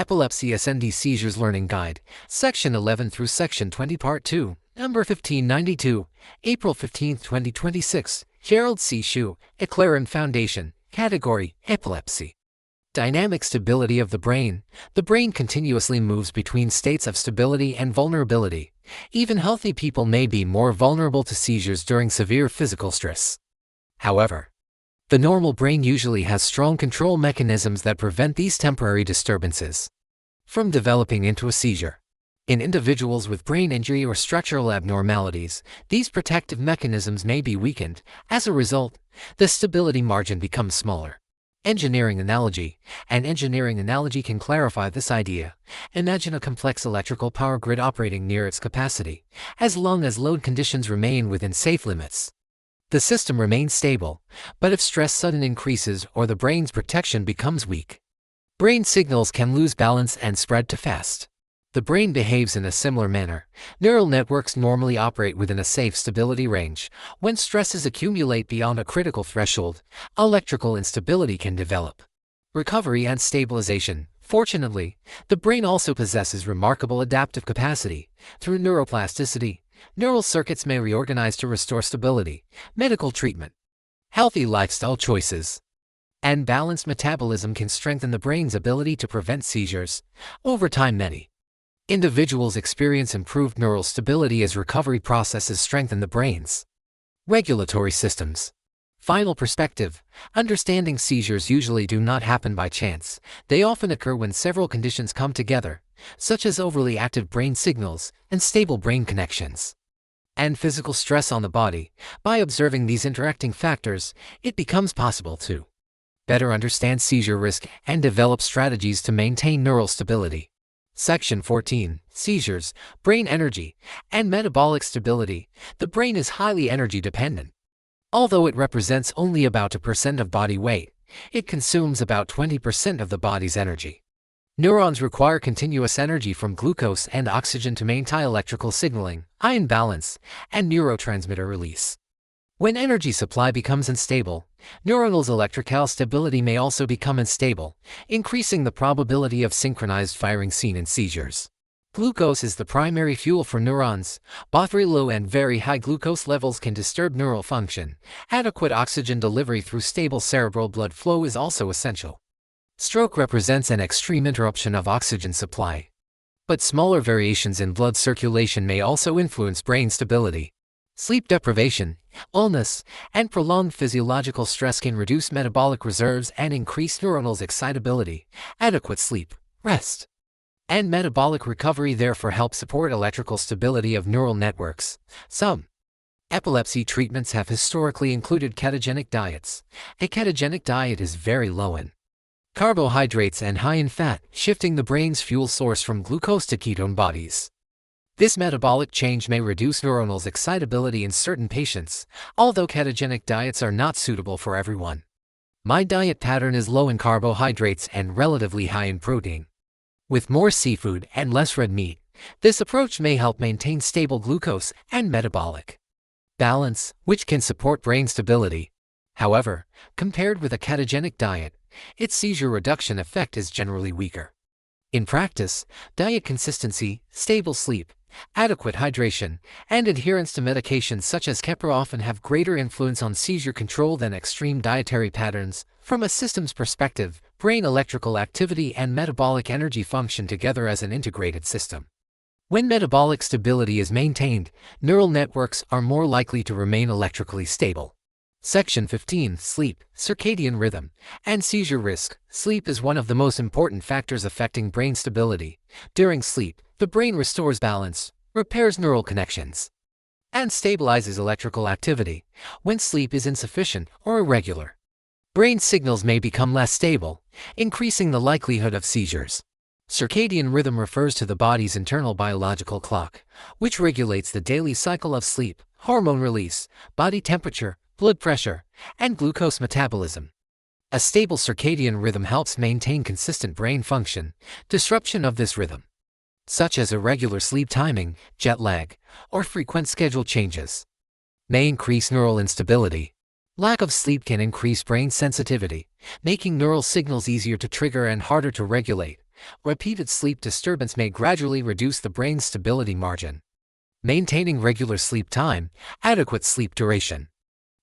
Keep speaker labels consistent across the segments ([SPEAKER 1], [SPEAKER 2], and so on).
[SPEAKER 1] Epilepsy snd Seizures Learning Guide, Section 11 through Section 20 Part 2, Number 1592, April 15, 2026, Gerald C. EclaireMD Foundation, Category, Epilepsy. Dynamic stability of the brain. The brain continuously moves between states of stability and vulnerability. Even healthy people may be more vulnerable to seizures during severe physical stress. However, the normal brain usually has strong control mechanisms that prevent these temporary disturbances from developing into a seizure. In individuals with brain injury or structural abnormalities, these protective mechanisms may be weakened. As a result, the stability margin becomes smaller. Engineering analogy. An engineering analogy can clarify this idea. Imagine a complex electrical power grid operating near its capacity. As long as load conditions remain within safe limits, the system remains stable. But if stress suddenly increases or the brain's protection becomes weak, brain signals can lose balance and spread too fast. The brain behaves in a similar manner. Neural networks normally operate within a safe stability range. When stresses accumulate beyond a critical threshold, electrical instability can develop. Recovery and stabilization. Fortunately, the brain also possesses remarkable adaptive capacity. Through neuroplasticity, neural circuits may reorganize to restore stability. Medical treatment, healthy lifestyle choices, and balanced metabolism can strengthen the brain's ability to prevent seizures. Over time, many individuals experience improved neural stability as recovery processes strengthen the brain's regulatory systems. Final perspective. Understanding seizures usually do not happen by chance. They often occur when several conditions come together, such as overly active brain signals, unstable brain connections, and physical stress on the body. By observing these interacting factors, it becomes possible to better understand seizure risk and develop strategies to maintain neural stability. Section 14, Seizures, Brain Energy, and Metabolic Stability. The brain is highly energy dependent. Although it represents only about 2% of body weight, it consumes about 20% of the body's energy. Neurons require continuous energy from glucose and oxygen to maintain electrical signaling, ion balance, and neurotransmitter release. When energy supply becomes unstable, neuronal electrical stability may also become unstable, increasing the probability of synchronized firing seen in seizures. Glucose is the primary fuel for neurons. Both very low and very high glucose levels can disturb neural function. Adequate oxygen delivery through stable cerebral blood flow is also essential. Stroke represents an extreme interruption of oxygen supply, but smaller variations in blood circulation may also influence brain stability. Sleep deprivation, illness, and prolonged physiological stress can reduce metabolic reserves and increase neuronal excitability. Adequate sleep, rest, and metabolic recovery therefore help support electrical stability of neural networks. Some epilepsy treatments have historically included ketogenic diets. A ketogenic diet is very low in carbohydrates and high in fat, shifting the brain's fuel source from glucose to ketone bodies. This metabolic change may reduce neuronal excitability in certain patients, although ketogenic diets are not suitable for everyone. My diet pattern is low in carbohydrates and relatively high in protein, with more seafood and less red meat. This approach may help maintain stable glucose and metabolic balance, which can support brain stability. However, compared with a ketogenic diet, its seizure reduction effect is generally weaker. In practice, diet consistency, stable sleep, adequate hydration, and adherence to medications such as keppra often have greater influence on seizure control than extreme dietary patterns. From a systems perspective, brain electrical activity and metabolic energy function together as an integrated system. When metabolic stability is maintained, neural networks are more likely to remain electrically stable. Section 15, Sleep, Circadian Rhythm, and Seizure Risk. Sleep is one of the most important factors affecting brain stability. During sleep, the brain restores balance, repairs neural connections, and stabilizes electrical activity. When sleep is insufficient or irregular, brain signals may become less stable, increasing the likelihood of seizures. Circadian rhythm refers to the body's internal biological clock, which regulates the daily cycle of sleep, hormone release, body temperature, blood pressure, and glucose metabolism. A stable circadian rhythm helps maintain consistent brain function. Disruption of this rhythm, such as irregular sleep timing, jet lag, or frequent schedule changes, may increase neural instability. Lack of sleep can increase brain sensitivity, making neural signals easier to trigger and harder to regulate. Repeated sleep disturbance may gradually reduce the brain's stability margin. Maintaining regular sleep time, adequate sleep duration,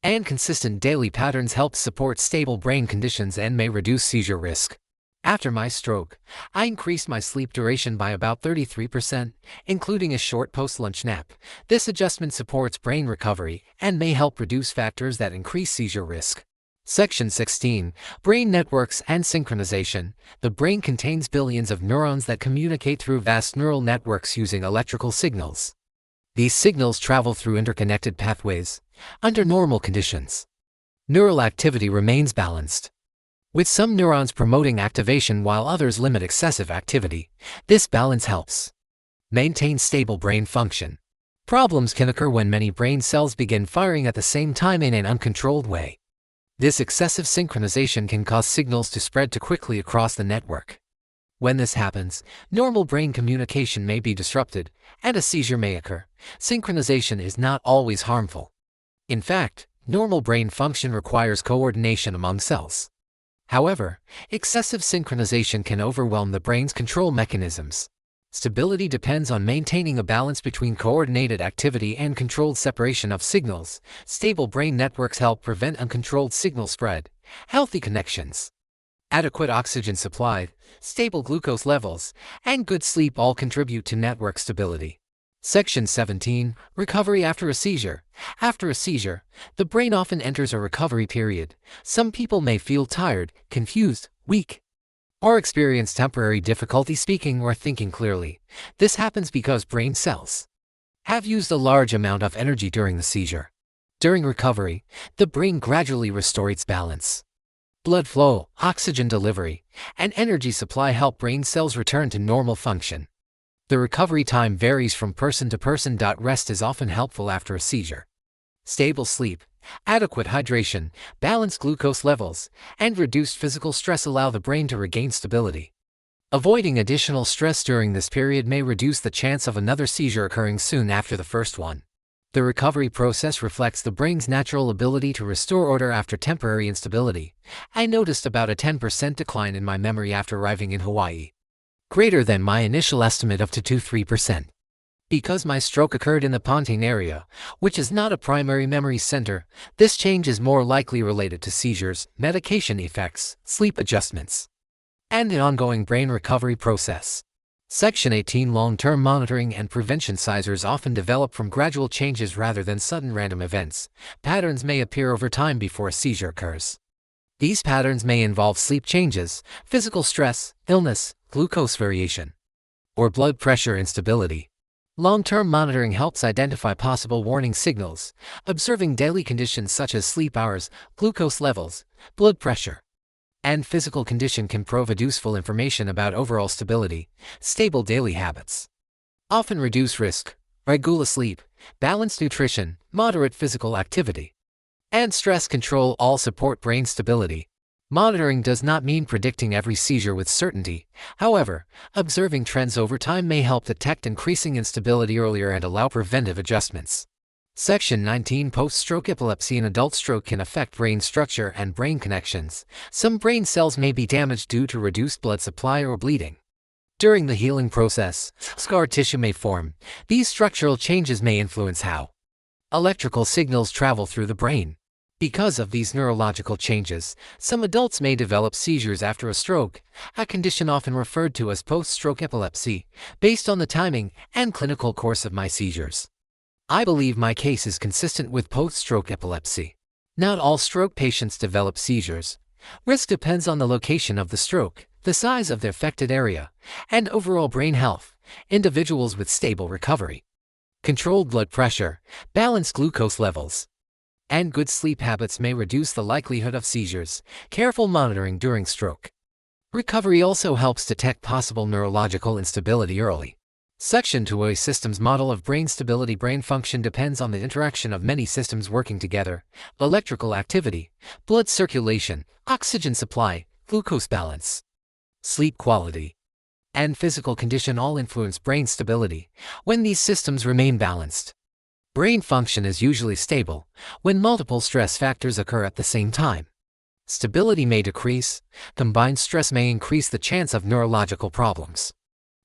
[SPEAKER 1] and consistent daily patterns help support stable brain conditions and may reduce seizure risk. After my stroke, I increased my sleep duration by about 33%, including a short post-lunch nap. This adjustment supports brain recovery and may help reduce factors that increase seizure risk. Section 16. Brain networks and synchronization. The brain contains billions of neurons that communicate through vast neural networks using electrical signals. These signals travel through interconnected pathways. Under normal conditions, neural activity remains balanced, with some neurons promoting activation while others limit excessive activity. This balance helps maintain stable brain function. Problems can occur when many brain cells begin firing at the same time in an uncontrolled way. This excessive synchronization can cause signals to spread too quickly across the network. When this happens, normal brain communication may be disrupted, and a seizure may occur. Synchronization is not always harmful. In fact, normal brain function requires coordination among cells. However, excessive synchronization can overwhelm the brain's control mechanisms. Stability depends on maintaining a balance between coordinated activity and controlled separation of signals. Stable brain networks help prevent uncontrolled signal spread. Healthy connections, adequate oxygen supply, stable glucose levels, and good sleep all contribute to network stability. Section 17. Recovery after a seizure. After a seizure, the brain often enters a recovery period. Some people may feel tired, confused, weak, or experience temporary difficulty speaking or thinking clearly. This happens because brain cells have used a large amount of energy during the seizure. During recovery, the brain gradually restores its balance. Blood flow, oxygen delivery, and energy supply help brain cells return to normal function. The recovery time varies from person to person. Rest is often helpful after a seizure. Stable sleep, adequate hydration, balanced glucose levels, and reduced physical stress allow the brain to regain stability. Avoiding additional stress during this period may reduce the chance of another seizure occurring soon after the first one. The recovery process reflects the brain's natural ability to restore order after temporary instability. I noticed about a 10% decline in my memory after arriving in Hawaii, greater than my initial estimate of 2–3%. Because my stroke occurred in the Ponting area, which is not a primary memory center, this change is more likely related to seizures, medication effects, sleep adjustments, and the ongoing brain recovery process. Section 18. Long-term monitoring and prevention. Seizures often develop from gradual changes rather than sudden random events. Patterns may appear over time before a seizure occurs. These patterns may involve sleep changes, physical stress, illness, glucose variation, or blood pressure instability. Long-term monitoring helps identify possible warning signals. Observing daily conditions such as sleep hours, glucose levels, blood pressure, and physical condition can provide useful information about overall stability. Stable daily habits often reduce risk. Regular sleep, balanced nutrition, moderate physical activity, and stress control all support brain stability. Monitoring does not mean predicting every seizure with certainty. However, observing trends over time may help detect increasing instability earlier and allow preventive adjustments. Section 19. Post-stroke epilepsy. An adult stroke can affect brain structure and brain connections. Some brain cells may be damaged due to reduced blood supply or bleeding. During the healing process, scar tissue may form. These structural changes may influence how electrical signals travel through the brain. Because of these neurological changes, some adults may develop seizures after a stroke, a condition often referred to as post-stroke epilepsy, based on the timing and clinical course of my seizures. I believe my case is consistent with post-stroke epilepsy. Not all stroke patients develop seizures. Risk depends on the location of the stroke, the size of the affected area, and overall brain health. Individuals with stable recovery, controlled blood pressure, balanced glucose levels, and good sleep habits may reduce the likelihood of seizures. Careful monitoring during stroke recovery also helps detect possible neurological instability early. Section 2. A systems model of brain stability. Brain function depends on the interaction of many systems working together. Electrical activity, blood circulation, oxygen supply, glucose balance, sleep quality, and physical condition all influence brain stability. When these systems remain balanced, brain function is usually stable. When multiple stress factors occur at the same time, Stability may decrease. Combined stress may increase the chance of neurological problems.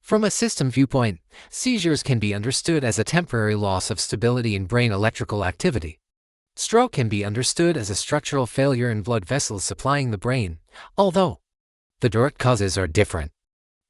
[SPEAKER 1] From a system viewpoint, seizures can be understood as a temporary loss of stability in brain electrical activity. Stroke can be understood as a structural failure in blood vessels supplying the brain, although the direct causes are different.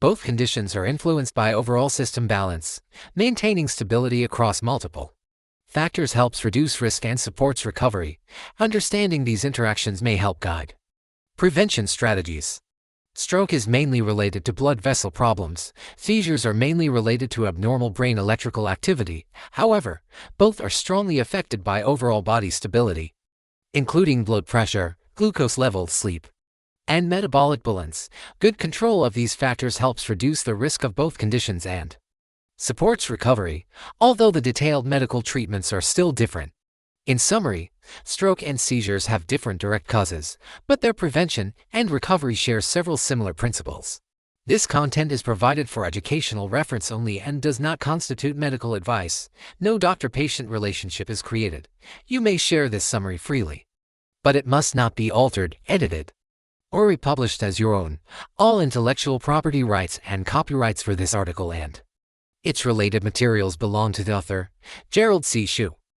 [SPEAKER 1] Both conditions are influenced by overall system balance. Maintaining stability across multiple factors helps reduce risk and supports recovery. Understanding these interactions may help guide prevention strategies. Stroke is mainly related to blood vessel problems. Seizures are mainly related to abnormal brain electrical activity. However, both are strongly affected by overall body stability, including blood pressure, glucose levels, sleep, and metabolic balance. Good control of these factors helps reduce the risk of both conditions and supports recovery, although the detailed medical treatments are still different. In summary, stroke and seizures have different direct causes, but their prevention and recovery share several similar principles. This content is provided for educational reference only and does not constitute medical advice. No doctor-patient relationship is created. You may share this summary freely, but it must not be altered, edited, or republished as your own. All intellectual property rights and copyrights for this article and its related materials belong to the author, Gerald C.